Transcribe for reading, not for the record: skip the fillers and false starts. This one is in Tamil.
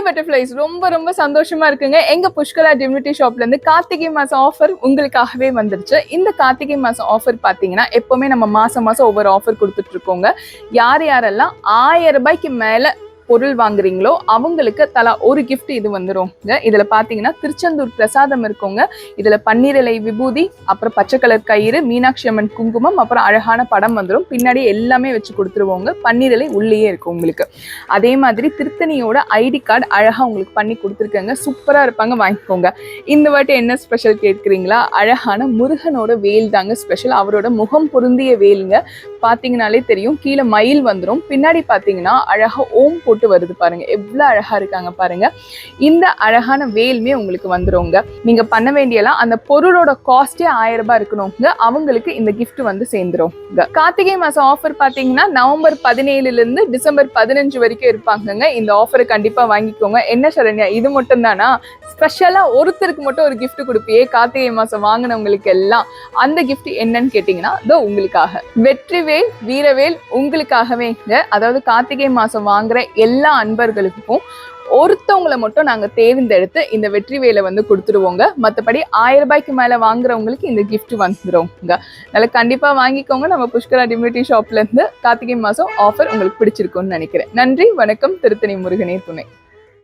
ஹாய் பட்டர்ஃப்ளைஸ், ரொம்ப ரொம்ப சந்தோஷமா இருக்குங்க. எங்க புஷ்கலா டிவினிட்டி ஷாப்ல இருந்து கார்த்திகை மாசம் ஆஃபர் உங்களுக்காகவே வந்துருச்சு. இந்த கார்த்திகை மாசம் ஆஃபர் பாத்தீங்கன்னா எப்பவுமே நம்ம மாசம் மாசம் ஒவ்வொரு ஆஃபர் கொடுத்துட்டு இருக்கோங்க. யாரெல்லாம் 1000 ரூபாய்க்கு மேல பொருள் வாங்குறீங்களோ அவங்களுக்கு தலா ஒரு கிஃப்ட் இது வந்துருங்க. இதுல பாத்தீங்கன்னா திருச்செந்தூர் பிரசாதம் இருக்குங்க. இதுல பன்னீர் இலை விபூதி, அப்புறம் பச்சை கலர் கயிறு, மீனாட்சி அம்மன் குங்குமம், அப்புறம் அழகான படம் வந்துடும். பின்னாடி எல்லாமே வச்சு கொடுத்துருவோங்க. பன்னீர் இலை உள்ளேயே இருக்கும் உங்களுக்கு. அதே மாதிரி திருத்தணியோட ஐடி கார்டு அழகா உங்களுக்கு பண்ணி கொடுத்துருக்கேங்க. சூப்பரா இருப்பாங்க, வாங்கிக்கோங்க. இந்த வாட்டி என்ன ஸ்பெஷல் கேட்குறீங்களா? அழகான முருகனோட வேல் தாங்க ஸ்பெஷல். அவரோட முகம் பொருந்திய வேலுங்க. பாத்தீங்கன்னாலே தெரியும், கீழே மயில் வந்துடும். பின்னாடி பாத்தீங்கன்னா அழகா ஓம் போட்டு வருது பாருங்க, எவ்வளவு அழகா இருக்காங்க பாருங்க. இந்த அழகான வேலுமே உங்களுக்கு வந்துருங்க. நீங்க பண்ண வேண்டியலாம் அந்த பொருளோட காஸ்டே 1000 ரூபாய் இருக்கணுங்க. அவங்களுக்கு இந்த கிஃப்ட் வந்து சேர்ந்துருங்க. கார்த்திகை மாசம் ஆஃபர் பாத்தீங்கன்னா நவம்பர் 17 இருந்து டிசம்பர் 15 வரைக்கும் இருப்பாங்கங்க. இந்த ஆஃபரை கண்டிப்பா வாங்கிக்கோங்க. என்ன சரண்யா, இது மட்டும் தானா? ஸ்பெஷலா ஒருத்தருக்கு மட்டும் ஒரு கிஃப்ட் கொடுப்பியே கார்த்திகை மாசம் வாங்கினவங்களுக்கு எல்லாம், அந்த கிஃப்ட் என்னன்னு கேட்டீங்கன்னா இதோ உங்களுக்காக. வெற்றிவேல் வீரவேல் உங்களுக்காகவேங்க. அதாவது கார்த்திகை மாசம் வாங்குற எல்லா அன்பர்களுக்கும் ஒருத்தவங்களை மட்டும் நாங்க தேர்ந்தெடுத்து இந்த வெற்றி வேலை வந்து கொடுத்துருவோங்க. மற்றபடி 1000 ரூபாய்க்கு மேல வாங்குறவங்களுக்கு இந்த கிஃப்ட் வந்துருவோங்க. அதனால கண்டிப்பா வாங்கிக்கோங்க. நம்ம புஷ்கலா டிவினிட்டி ஷாப்ல இருந்து கார்த்திகை மாசம் ஆஃபர் உங்களுக்கு பிடிச்சிருக்கும்னு நினைக்கிறேன். நன்றி, வணக்கம். திருத்தணி முருகனே துணை.